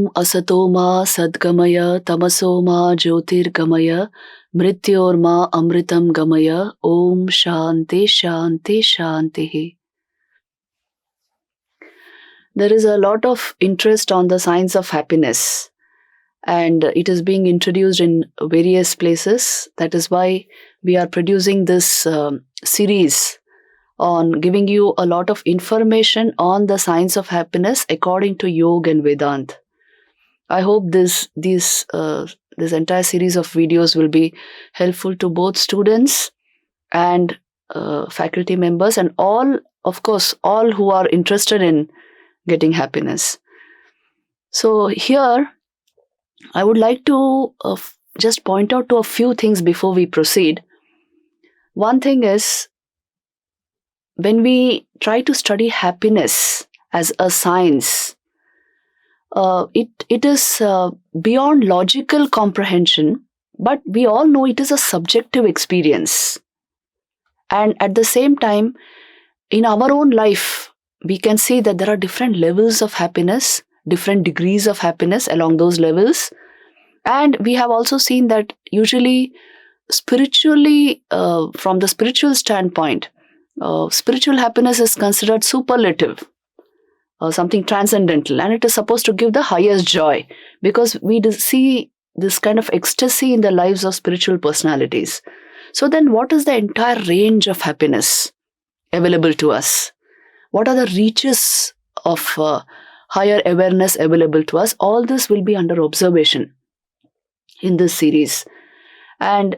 Om Asatoma Sadgamaya Tamasoma Jyotirgamaya Mrityorma Amritam Gamaya Om Shanti Shanti Shanti. There is a lot of interest on the science of happiness, and it is being introduced in various places. That is why we are producing this series on giving you a lot of information on the science of happiness according to Yoga and Vedanta. I hope this entire series of videos will be helpful to both students and faculty members, and all, of course, all who are interested in getting happiness. So here, I would like to just point out to a few things before we proceed. One thing is, when we try to study happiness as a science, it is beyond logical comprehension, but we all know it is a subjective experience. And at the same time, in our own life, we can see that there are different levels of happiness, different degrees of happiness along those levels. And we have also seen that usually spiritually, from the spiritual standpoint, spiritual happiness is considered superlative, something transcendental, and it is supposed to give the highest joy, because we see this kind of ecstasy in the lives of spiritual personalities. So then what is the entire range of happiness available to us? What are the reaches of higher awareness available to us? All this will be under observation in this series. And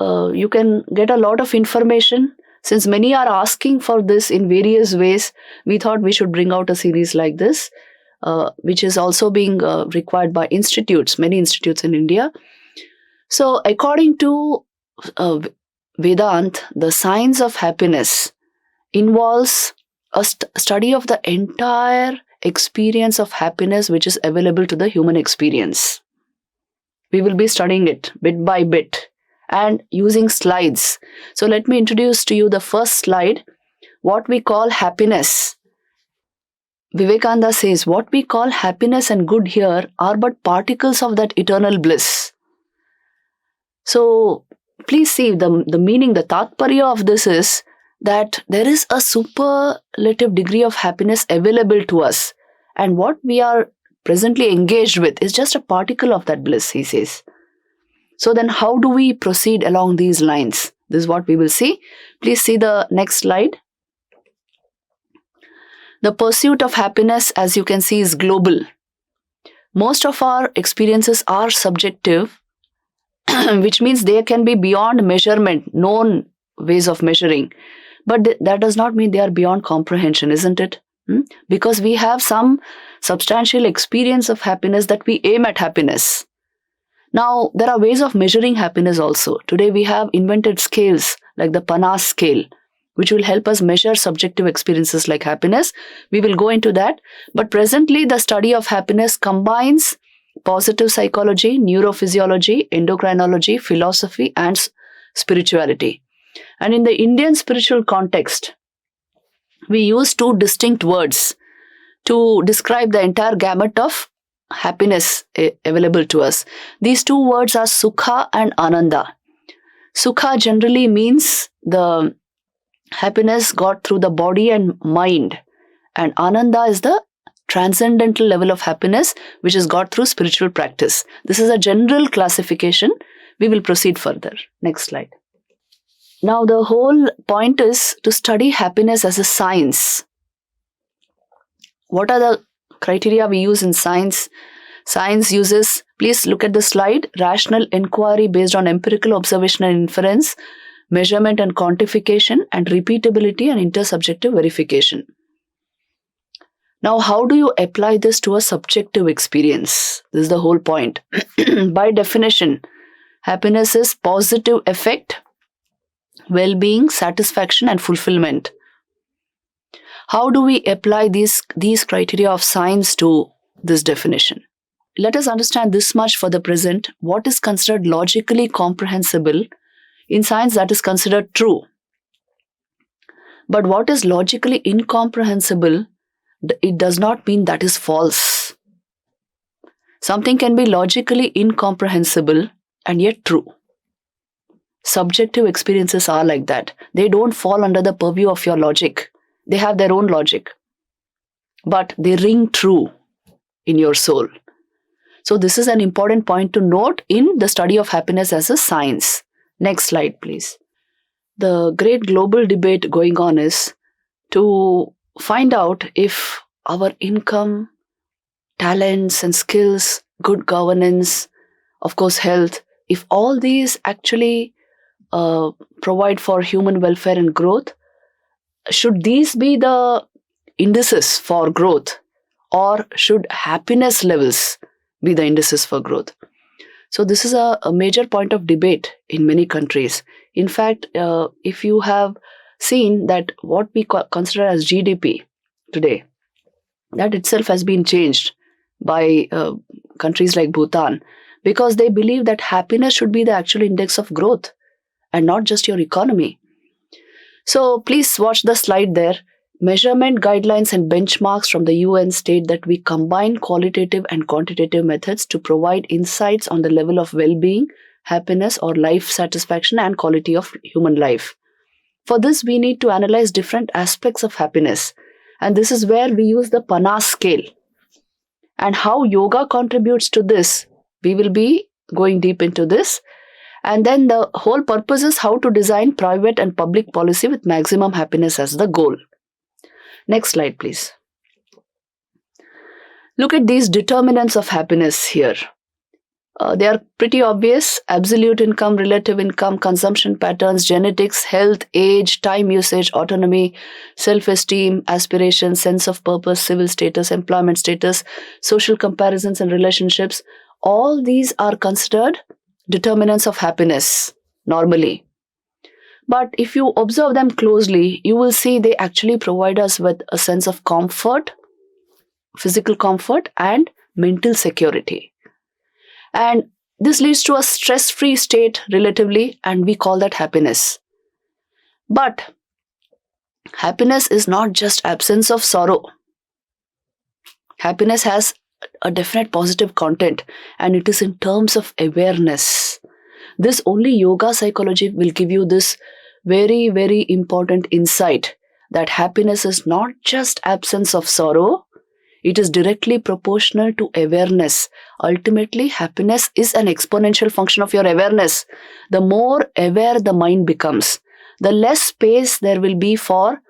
you can get a lot of information. Since many are asking for this in various ways, we thought we should bring out a series like this, which is also being required by institutes, many institutes in India. So according to Vedanta, the science of happiness involves a study of the entire experience of happiness which is available to the human experience. We will be studying it bit by bit and using slides. So let me introduce to you the first slide, what we call happiness. Vivekananda says, what we call happiness and good here are but particles of that eternal bliss. So please see the meaning, the tatparya of this is that there is a superlative degree of happiness available to us, and what we are presently engaged with is just a particle of that bliss, he says. So then how do we proceed along these lines? This is what we will see. Please see the next slide. The pursuit of happiness, as you can see, is global. Most of our experiences are subjective, which means they can be beyond measurement, known ways of measuring. But that does not mean they are beyond comprehension, isn't it? Because we have some substantial experience of happiness that we aim at happiness. Now, there are ways of measuring happiness also. Today, we have invented scales like the PANAS scale, which will help us measure subjective experiences like happiness. We will go into that. But presently, the study of happiness combines positive psychology, neurophysiology, endocrinology, philosophy, and spirituality. And in the Indian spiritual context, we use two distinct words to describe the entire gamut of happiness available to us. These two words are Sukha and Ananda. Sukha generally means the happiness got through the body and mind, and Ananda is the transcendental level of happiness which is got through spiritual practice. This is a general classification. We will proceed further. Next slide. Now the whole point is to study happiness as a science. What are the criteria we use in science? Science uses, please look at the slide, rational inquiry based on empirical observation and inference, measurement and quantification, and repeatability and intersubjective verification. Now, how do you apply this to a subjective experience? This is the whole point. By definition, happiness is positive effect, well-being, satisfaction, and fulfillment. How do we apply these criteria of science to this definition? Let us understand this much for the present. What is considered logically comprehensible in science, that is considered true. But what is logically incomprehensible, it does not mean that is false. Something can be logically incomprehensible and yet true. Subjective experiences are like that. They don't fall under the purview of your logic. They have their own logic. But they ring true in your soul. So this is an important point to note in the study of happiness as a science. Next slide, please. The great global debate going on is to find out if our income, talents and skills, good governance, of course health, if all these actually provide for human welfare and growth, should these be the indices for growth, or should happiness levels be the indices for growth? So this is a major point of debate in many countries. In fact, if you have seen that what we consider as GDP today, that itself has been changed by countries like Bhutan, because they believe that happiness should be the actual index of growth and not just your economy. So please watch the slide there. Measurement guidelines and benchmarks from the UN state that we combine qualitative and quantitative methods to provide insights on the level of well-being, happiness or life satisfaction and quality of human life. For this, we need to analyze different aspects of happiness. And this is where we use the PANA scale. And how yoga contributes to this, we will be going deep into this. And then the whole purpose is how to design private and public policy with maximum happiness as the goal. Next slide, please. Look at these determinants of happiness here. They are pretty obvious: absolute income, relative income, consumption patterns, genetics, health, age, time usage, autonomy, self-esteem, aspiration, sense of purpose, civil status, employment status, social comparisons and relationships. All these are considered determinants of happiness normally. But if you observe them closely, you will see they actually provide us with a sense of comfort, physical comfort and mental security. And this leads to a stress-free state relatively, and we call that happiness. But happiness is not just absence of sorrow. Happiness has a definite positive content, and it is in terms of awareness. This only yoga psychology will give you this very, very important insight that happiness is not just absence of sorrow. It is directly proportional to awareness. Ultimately, happiness is an exponential function of your awareness. The more aware the mind becomes, the less space there will be for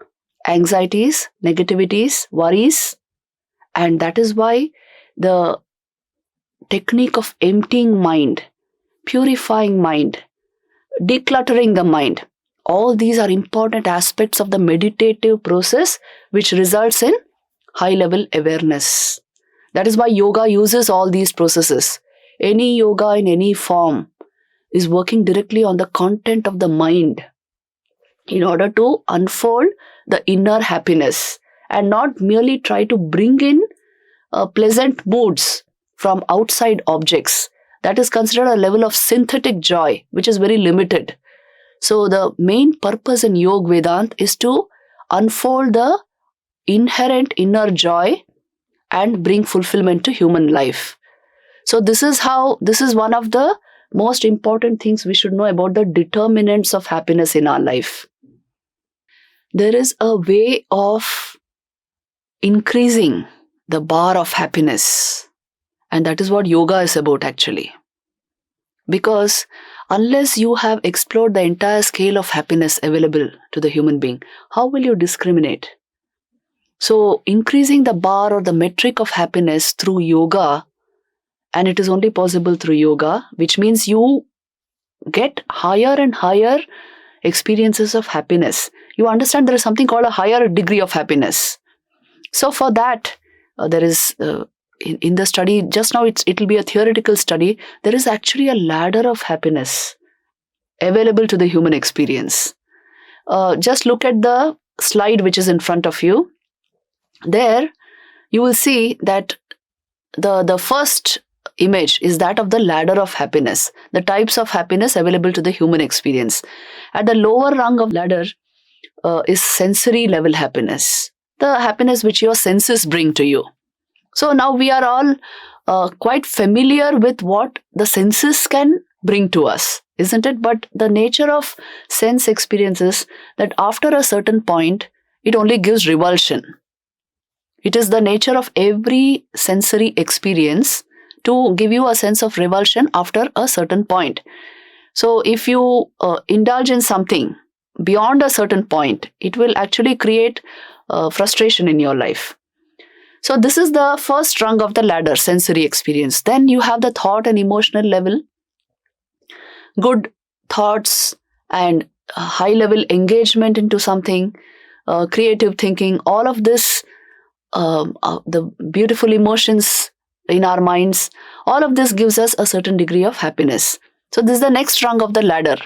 anxieties, negativities, worries. And that is why the technique of emptying mind, purifying mind, decluttering the mind, all these are important aspects of the meditative process which results in high-level awareness. That is why yoga uses all these processes. Any yoga in any form is working directly on the content of the mind in order to unfold the inner happiness and not merely try to bring in pleasant moods from outside objects. That is considered a level of synthetic joy, which is very limited. So the main purpose in Yoga Vedanta is to unfold the inherent inner joy and bring fulfillment to human life. So this is one of the most important things we should know about the determinants of happiness in our life. There is a way of increasing the bar of happiness, and that is what yoga is about actually. Because unless you have explored the entire scale of happiness available to the human being, how will you discriminate? So increasing the bar or the metric of happiness through yoga, and it is only possible through yoga, which means you get higher and higher experiences of happiness. You understand there is something called a higher degree of happiness. So for that, there is in the study, just now it will be a theoretical study, there is actually a ladder of happiness available to the human experience. Just look at the slide which is in front of you. There you will see that the first image is that of the ladder of happiness, the types of happiness available to the human experience. At the lower rung of ladder is sensory level happiness, the happiness which your senses bring to you. So now we are all quite familiar with what the senses can bring to us, isn't it? But the nature of sense experience is that after a certain point, it only gives revulsion. It is the nature of every sensory experience to give you a sense of revulsion after a certain point. So if you indulge in something beyond a certain point, it will actually create frustration in your life. So this is the first rung of the ladder, sensory experience. Then you have the thought and emotional level. Good thoughts and high level engagement into something, creative thinking, all of this, the beautiful emotions in our minds, all of this gives us a certain degree of happiness. So this is the next rung of the ladder.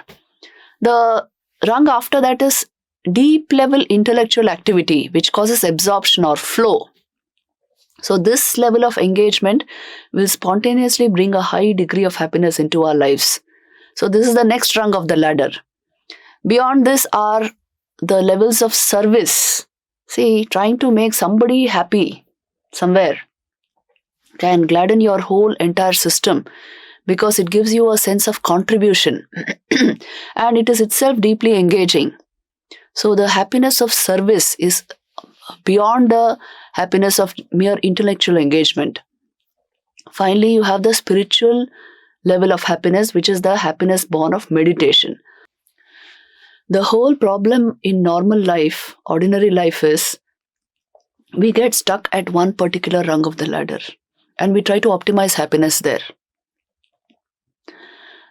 The rung after that is deep level intellectual activity, which causes absorption or flow. So this level of engagement will spontaneously bring a high degree of happiness into our lives. So this is the next rung of the ladder. Beyond this are the levels of service. See, trying to make somebody happy somewhere can gladden your whole entire system because it gives you a sense of contribution and it is itself deeply engaging. So the happiness of service is beyond the happiness of mere intellectual engagement. Finally, you have the spiritual level of happiness, which is the happiness born of meditation. The whole problem in normal life, ordinary life, is we get stuck at one particular rung of the ladder and we try to optimize happiness there.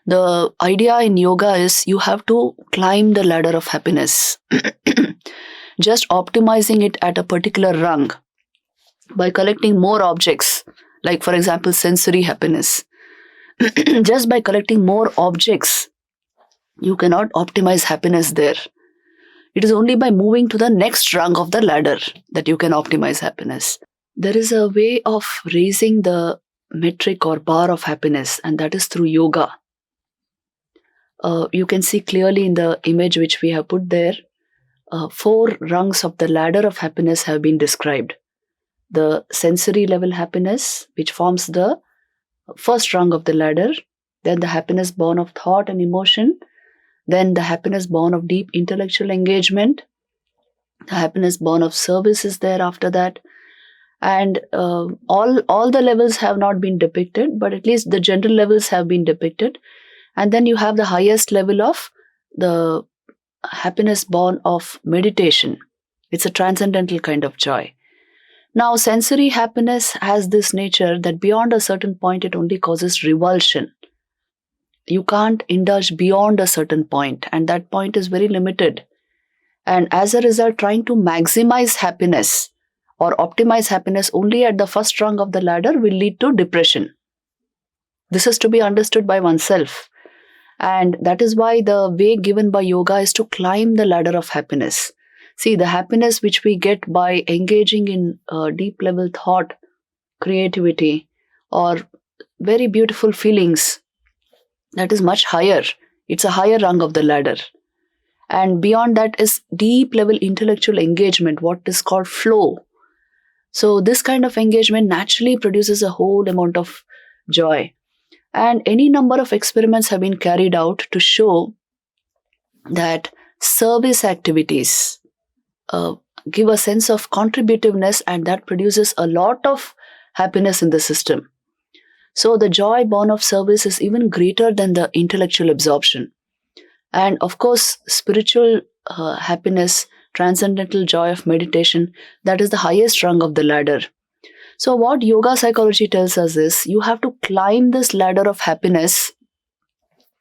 The idea in yoga is you have to climb the ladder of happiness. Just optimizing it at a particular rung by collecting more objects, like for example, sensory happiness. Just by collecting more objects, you cannot optimize happiness there. It is only by moving to the next rung of the ladder that you can optimize happiness. There is a way of raising the metric or bar of happiness, and that is through yoga. You can see clearly in the image which we have put there, 4 rungs of the ladder of happiness have been described. The sensory level happiness, which forms the first rung of the ladder, then the happiness born of thought and emotion, then the happiness born of deep intellectual engagement, the happiness born of service is there after that, and all the levels have not been depicted, but at least the general levels have been depicted. And then you have the highest level of the happiness born of meditation. It's a transcendental kind of joy. Now, sensory happiness has this nature that beyond a certain point, it only causes revulsion. You can't indulge beyond a certain point, and that point is very limited. And as a result, trying to maximize happiness or optimize happiness only at the first rung of the ladder will lead to depression. This is to be understood by oneself. And that is why the way given by yoga is to climb the ladder of happiness. See, the happiness which we get by engaging in deep level thought, creativity, or very beautiful feelings, that is much higher. It's a higher rung of the ladder. And beyond that is deep level intellectual engagement, what is called flow. So this kind of engagement naturally produces a whole amount of joy. And any number of experiments have been carried out to show that service activities give a sense of contributiveness, and that produces a lot of happiness in the system. So the joy born of service is even greater than the intellectual absorption. And of course, spiritual happiness, transcendental joy of meditation, that is the highest rung of the ladder. So what yoga psychology tells us is you have to climb this ladder of happiness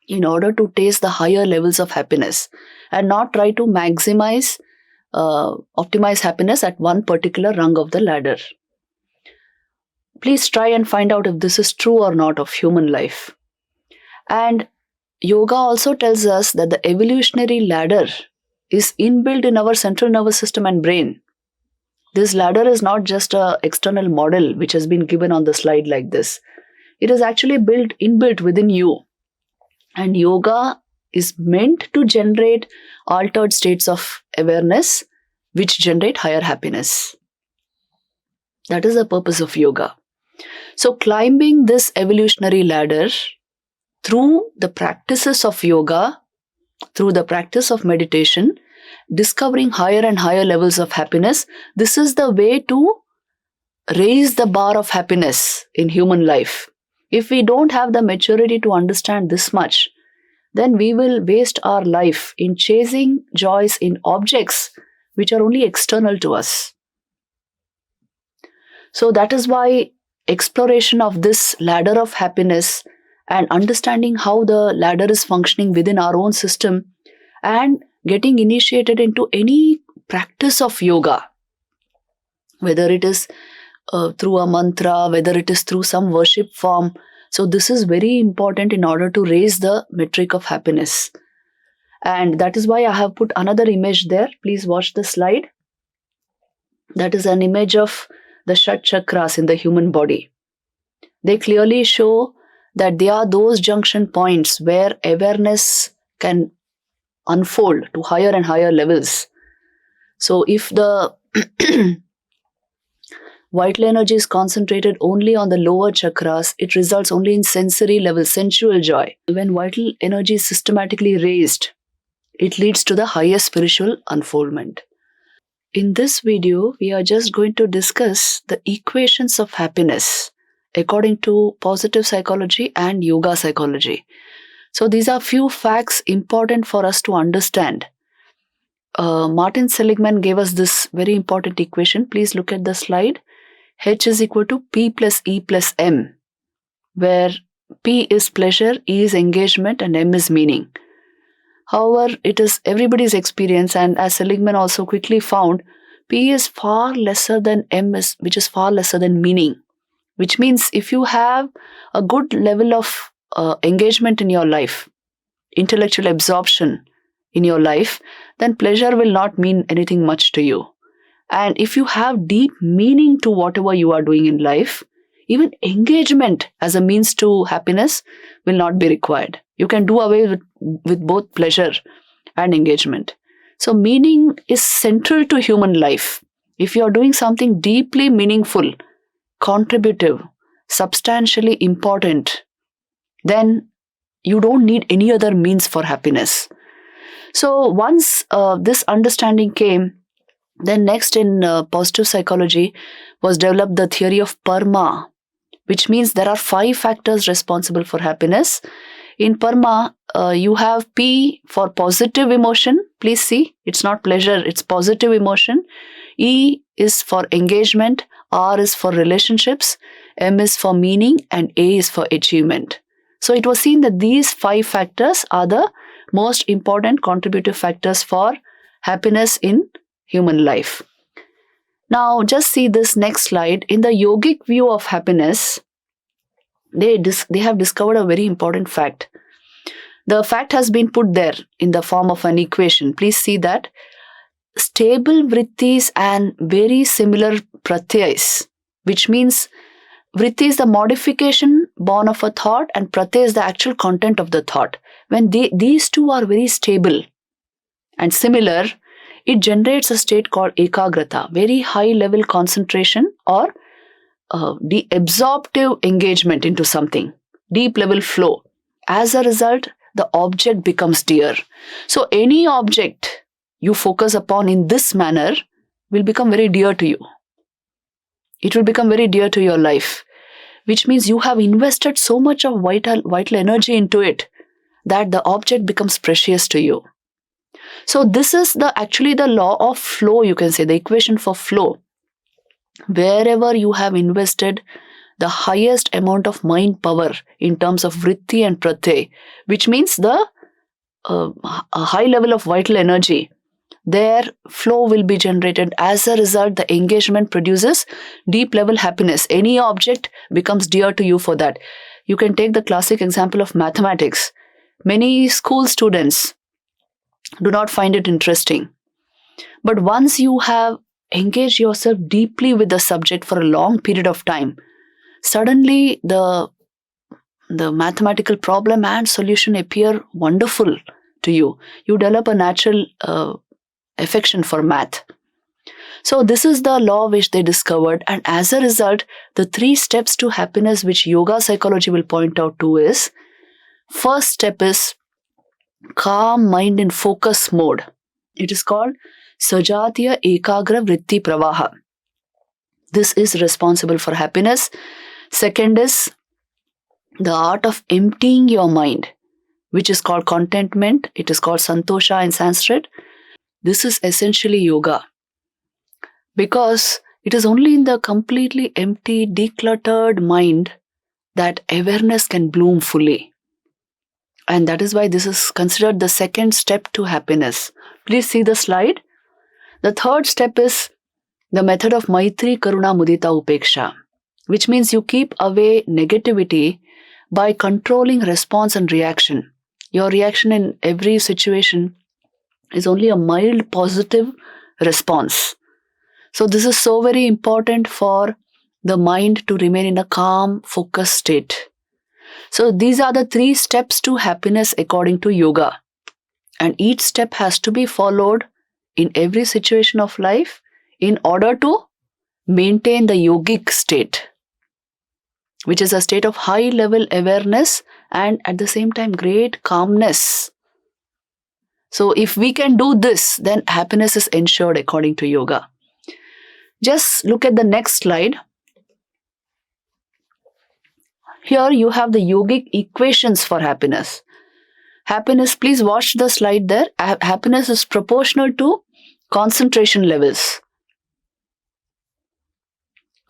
in order to taste the higher levels of happiness and not try to maximize, optimize happiness at one particular rung of the ladder. Please try and find out if this is true or not of human life. And yoga also tells us that the evolutionary ladder is inbuilt in our central nervous system and brain. This ladder is not just an external model which has been given on the slide like this. It is actually inbuilt within you. And yoga is meant to generate altered states of awareness which generate higher happiness. That is the purpose of yoga. So climbing this evolutionary ladder through the practices of yoga, through the practice of meditation, discovering higher and higher levels of happiness, this is the way to raise the bar of happiness in human life. If we don't have the maturity to understand this much, then we will waste our life in chasing joys in objects which are only external to us. So that is why exploration of this ladder of happiness and understanding how the ladder is functioning within our own system and getting initiated into any practice of yoga, whether it is through a mantra, whether it is through some worship form. So this is very important in order to raise the metric of happiness. And that is why I have put another image there. Please watch the slide. That is an image of the Shat Chakras in the human body. They clearly show that they are those junction points where awareness can unfold to higher and higher levels. So if the vital energy is concentrated only on the lower chakras, it results only in sensory level, sensual joy. When vital energy is systematically raised, it leads to the higher spiritual unfoldment. In this video, we are just going to discuss the equations of happiness according to positive psychology and yoga psychology. So these are few facts important for us to understand. Martin Seligman gave us this very important equation. Please look at the slide. H is equal to P plus E plus M, where P is pleasure, E is engagement, and M is meaning. However, it is everybody's experience, and as Seligman also quickly found, P is far lesser than M, which is far lesser than meaning. Which means if you have a good level of engagement in your life, intellectual absorption in your life, then pleasure will not mean anything much to you. And if you have deep meaning to whatever you are doing in life, even engagement as a means to happiness will not be required. You can do away with both pleasure and engagement. So meaning is central to human life. If you are doing something deeply meaningful, contributive, substantially important, then you don't need any other means for happiness. So once this understanding came, then next in positive psychology was developed the theory of PERMA, which means there are 5 factors responsible for happiness. In PERMA, you have P for positive emotion. Please see, it's not pleasure, it's positive emotion. E is for engagement, R is for relationships, M is for meaning, and A is for achievement. So it was seen that these 5 factors are the most important contributive factors for happiness in human life. Now just see this next slide. In the yogic view of happiness, they have discovered a very important fact. The fact has been put there in the form of an equation. Please see that. Stable vrittis and very similar pratyais, which means vritti is the modification born of a thought and pratyay is the actual content of the thought. When these two are very stable and similar, it generates a state called ekagrata, very high level concentration or the absorptive engagement into something, deep level flow. As a result, the object becomes dear. So any object you focus upon in this manner will become very dear to you. It will become very dear to your life, which means you have invested so much of vital energy into it that the object becomes precious to you. So this is actually the law of flow, you can say, the equation for flow. Wherever you have invested the highest amount of mind power in terms of vritti and pratyay, which means a high level of vital energy, their flow will be generated. As a result, the engagement produces deep level happiness. Any object becomes dear to you for that. You can take the classic example of mathematics. Many school students do not find it interesting. But once you have engaged yourself deeply with the subject for a long period of time, suddenly the mathematical problem and solution appear wonderful to you. You develop a natural affection for math. So this is the law which they discovered, and as a result, the 3 steps to happiness which yoga psychology will point out to is, first step is calm mind in focus mode. It is called Sajatiya Ekagra Vritti Pravaha. This is responsible for happiness. Second is the art of emptying your mind, which is called contentment. It is called Santosha in Sanskrit. This is essentially yoga, because it is only in the completely empty, decluttered mind that awareness can bloom fully. And that is why this is considered the second step to happiness. Please see the slide. The third step is the method of Maitri Karuna Mudita Upeksha, which means you keep away negativity by controlling response and reaction. Your reaction in every situation is only a mild positive response. So this is so very important for the mind to remain in a calm, focused state. So these are the 3 steps to happiness according to yoga. And each step has to be followed in every situation of life in order to maintain the yogic state, which is a state of high level awareness and at the same time great calmness. So if we can do this, then happiness is ensured according to yoga. Just look at the next slide. Here you have the yogic equations for happiness. Happiness, please watch the slide there. Happiness is proportional to concentration levels.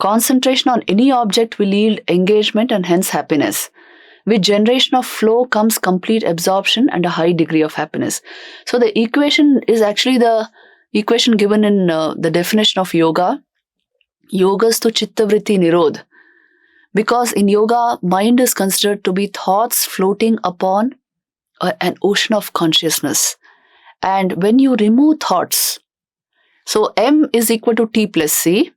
Concentration on any object will yield engagement and hence happiness. With generation of flow comes complete absorption and a high degree of happiness. So the equation is actually the equation given in the definition of yoga. Yogastu chittavritti nirodh. Because in yoga, mind is considered to be thoughts floating upon an ocean of consciousness. And when you remove thoughts, so M is equal to T plus C.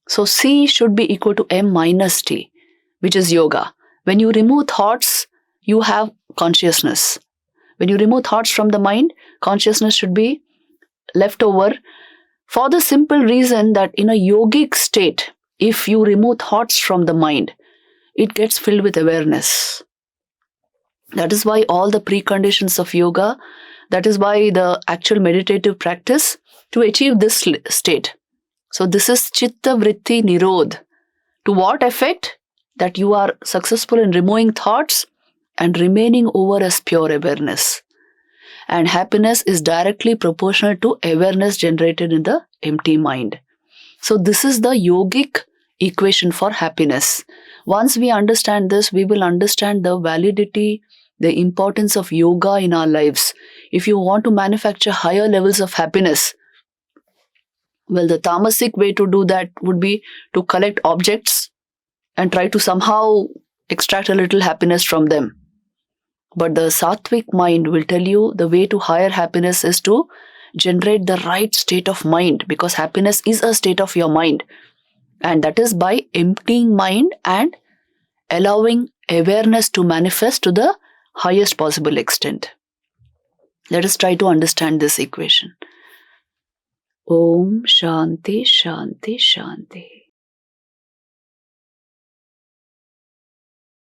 So C should be equal to M minus T, which is yoga. When you remove thoughts, you have consciousness. When you remove thoughts from the mind, consciousness should be left over, for the simple reason that in a yogic state, if you remove thoughts from the mind, it gets filled with awareness. That is why all the preconditions of yoga, that is why the actual meditative practice to achieve this state. So this is chitta vritti nirodh. To what effect? That you are successful in removing thoughts and remaining over as pure awareness. And happiness is directly proportional to awareness generated in the empty mind. So this is the yogic equation for happiness. Once we understand this, we will understand the validity, the importance of yoga in our lives. If you want to manufacture higher levels of happiness, well, the tamasic way to do that would be to collect objects and try to somehow extract a little happiness from them. But the sattvic mind will tell you the way to higher happiness is to generate the right state of mind, because happiness is a state of your mind. And that is by emptying mind and allowing awareness to manifest to the highest possible extent. Let us try to understand this equation. Om Shanti Shanti Shanti.